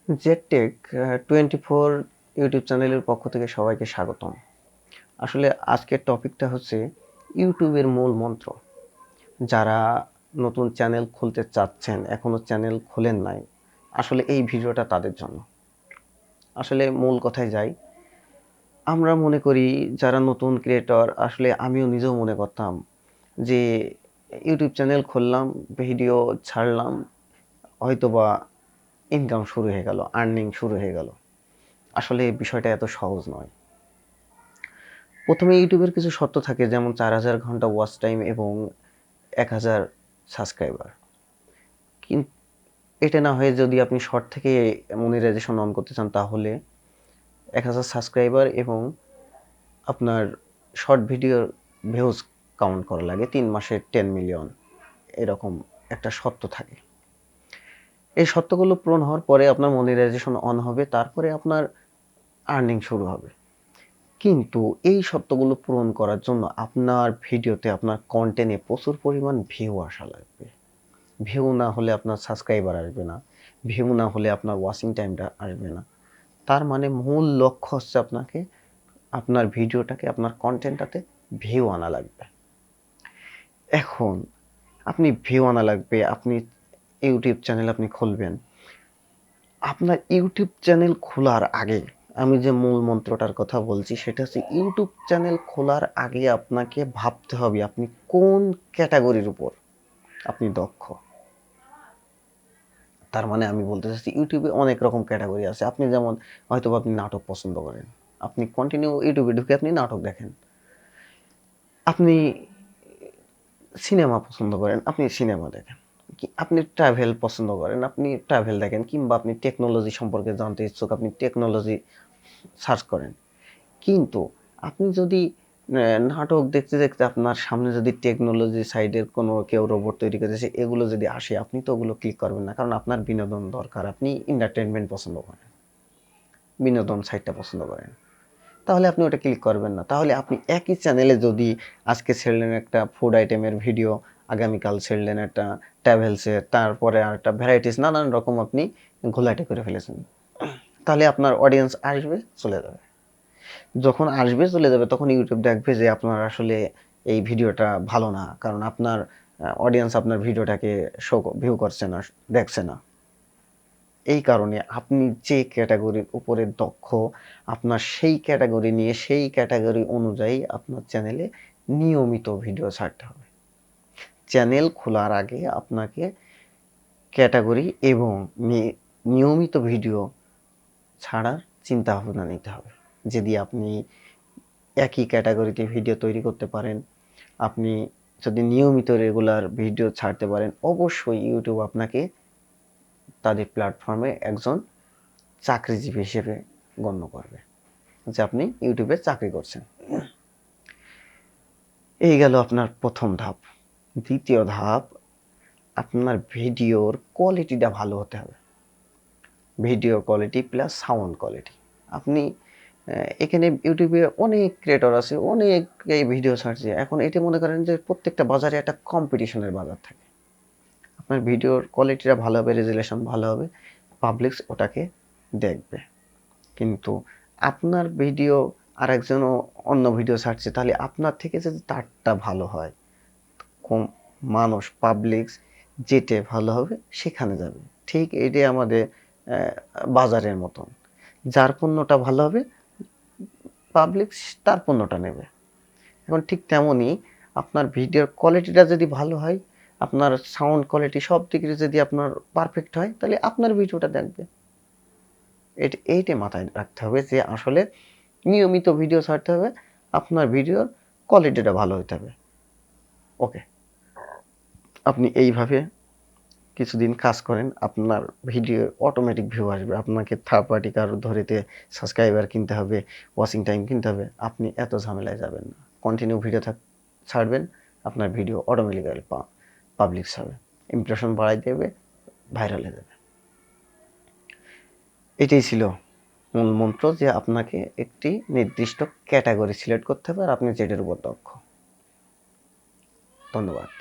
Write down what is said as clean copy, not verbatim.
জেডটেক 24 YouTube চ্যানেলের পক্ষ থেকে সবাইকে স্বাগতম। আসলে আজকের টপিকটা হচ্ছে ইউটিউবের মূল মন্ত্র। যারা নতুন চ্যানেল খুলতে চাচ্ছেন, এখনো চ্যানেল খোলেন নাই, আসলে এই ভিডিওটা তাদের জন্য। আসলে মূল কথায় যাই, আমরা মনে করি যারা নতুন ক্রিয়েটর, আসলে আমিও নিজেও মনে করতাম যে ইউটিউব চ্যানেল খুললাম, ভিডিও ছাড়লাম, হয়তোবা ইনকাম শুরু হয়ে গেল, আর্নিং শুরু হয়ে গেল। আসলে বিষয়টা এত সহজ নয়। প্রথমে ইউটিউবের কিছু শর্ত থাকে, যেমন 4000 ঘন্টা ওয়াচ টাইম এবং 1000 সাবস্ক্রাইবার। কিন্তু এটা না হয়ে যদি আপনি শর্ট থেকে মনিটাইজেশন অন করতে চান, তাহলে 1000 সাবস্ক্রাইবার এবং আপনার শর্ট ভিডিওর ভিউজ কাউন্ট করা লাগে 3 মাসে 10 মিলিয়ন, এরকম একটা শর্ত থাকে। এই শর্তগুলো পূরণ হওয়ার পরে আপনার মনিটাইজেশন অন হবে, তারপরে আপনার আর্নিং শুরু হবে। কিন্তু এই শর্তগুলো পূরণ করার জন্য আপনার ভিডিওতে, আপনার কন্টেন্টে প্রচুর পরিমাণ ভিউ আসা লাগবে। ভিউ না হলে আপনার সাবস্ক্রাইবার আসবে না, ভিউ না হলে আপনার ওয়াচিং টাইমটা আসবে না। তার মানে মূল লক্ষ্য হচ্ছে আপনার ভিডিওটাকে, আপনার কন্টেন্টটাতে ভিউ আনা লাগবে। এখন আপনি ভিউ আনা লাগবে, আপনি ইউটিউব চ্যানেল আপনি খুলবেন। আপনার ইউটিউব চ্যানেল খোলার আগে আমি যে মূল মন্ত্রটার কথা বলছি, সেটা হচ্ছে ইউটিউব চ্যানেল খোলার আগে আপনাকে ভাবতে হবে আপনি কোন ক্যাটাগরির উপর আপনি দক্ষ। তার মানে আমি বলতে চাচ্ছি, ইউটিউবে অনেক রকম ক্যাটাগরি আছে। আপনি যেমন হয়তো আপনি নাটক পছন্দ করেন, আপনি কন্টিনিউ ইউটিউবে ঢুকে আপনি নাটক দেখেন। আপনি সিনেমা পছন্দ করেন, আপনি সিনেমা দেখেন। আপনি ট্রাভেল পছন্দ করেন, আপনি ট্রাভেল দেখেন। কিংবা আপনি টেকনোলজি সম্পর্কে জানতে ইচ্ছুক, আপনি টেকনোলজি সার্চ করেন। কিন্তু আপনি যদি নাটক দেখতে দেখতে আপনার সামনে যদি টেকনোলজি সাইডের কোনো কেউ রোবট তৈরি করেছে, এগুলো যদি আসে, আপনি তো ওগুলো ক্লিক করবেন না, কারণ আপনার বিনোদন দরকার। আপনি এন্টারটেনমেন্ট পছন্দ করেন, বিনোদন সাইটটা পছন্দ করেন, তাহলে আপনি ওটা ক্লিক করবেন না। তাহলে আপনি একই চ্যানেলে যদি আজকে ছেড়লেন একটা ফুড আইটেমের ভিডিও, আগামীকাল ছেড়লেন একটা ট্রাভেলসের, তারপরে আর একটা ভ্যারাইটিস, নানান রকম আপনি ঘোলাটে করে ফেলেছেন, তাহলে আপনার অডিয়েন্স আসবে, চলে যাবে। যখন আসবে, চলে যাবে, তখন ইউটিউব দেখবে যে আপনার আসলে এই ভিডিওটা ভালো না, কারণ আপনার অডিয়েন্স আপনার ভিডিওটাকে ভিউ করছে না, দেখছে না। এই কারণে আপনি যে ক্যাটাগরির উপরে দক্ষ, আপনার সেই ক্যাটাগরি নিয়ে, সেই ক্যাটাগরি অনুযায়ী আপনার চ্যানেলে নিয়মিত ভিডিও ছাড়তে হবে। চ্যানেল খোলার আগে আপনাকে ক্যাটাগরি এবং নিয়মিত ভিডিও ছাড়ার চিন্তা ভাবনা নিতে হবে। যদি আপনি একই ক্যাটাগরিতে ভিডিও তৈরি করতে পারেন, আপনি যদি নিয়মিত রেগুলার ভিডিও ছাড়তে পারেন, অবশ্যই ইউটিউব আপনাকে তাদের প্ল্যাটফর্মে একজন চাকরিজীবী হিসেবে গণ্য করবে, যে আপনি ইউটিউবে চাকরি করছেন। এই গেল আপনার প্রথম ধাপ। দ্বিতীয় ধাপ, আপনার ভিডিওর কোয়ালিটিটা ভালো হতে হবে। Video quality plus sound quality. আপনি এখানে ইউটিউবে অনেক ক্রিয়েটর আছে, অনেক এই ভিডিও ছাড়ছে। এখন এটা মনে করেন যে প্রত্যেকটা বাজারে একটা কম্পিটিশনের বাজার থাকে। আপনার ভিডিওর কোয়ালিটিটা ভালো হবে, রেজুলেশন ভালো হবে, পাবলিক ওটাকে দেখবে। কিন্তু আপনার ভিডিও আরেকজনও অন্য ভিডিও ছাড়ছে, তাহলে আপনার থেকে যদি তারটা ভালো হয়, কম মানুষ, পাবলিক যেটা ভালো হবে সেখানে যাবে। ঠিক এটাই আমাদের বাজারের মতন, যার পণ্যটা ভালো হবে পাবলিক তার পণ্যটা নেবে। এখন ঠিক তেমনই আপনার ভিডিওর কোয়ালিটিটা যদি ভালো হয়, আপনার সাউন্ড কোয়ালিটি সব দিকে যদি আপনার পারফেক্ট হয়, তাহলে আপনার ভিডিওটা দেখবে। এইটা মাথায় রাখতে হবে যে আসলে নিয়মিত ভিডিও ছাড়তে হবে, আপনার ভিডিওর কোয়ালিটিটা ভালো হতে হবে। ওকে, আপনি এইভাবে কিছুদিন কাজ করেন, আপনার ভিডিও অটোমেটিক ভিউ আসবে। আপনাকে থার্ড পার্টি কারো ধরেতে সাবস্ক্রাইবার কিনতে হবে, ওয়াচিং টাইম কিনতে হবে, আপনি এত ঝামেলায় যাবেন না। কন্টিনিউ ভিডিও ছাড়বেন, আপনার ভিডিও অটোমেটিক্যালি পাবলিক হবে, ইমপ্রেশন বাড়াই দেবে, ভাইরাল হয়ে যাবে। এটাই ছিল মূল মন্ত্র, যে আপনাকে একটি নির্দিষ্ট ক্যাটাগরি সিলেক্ট করতে হবে, আর আপনি যেটার উপর দক্ষ। ধন্যবাদ।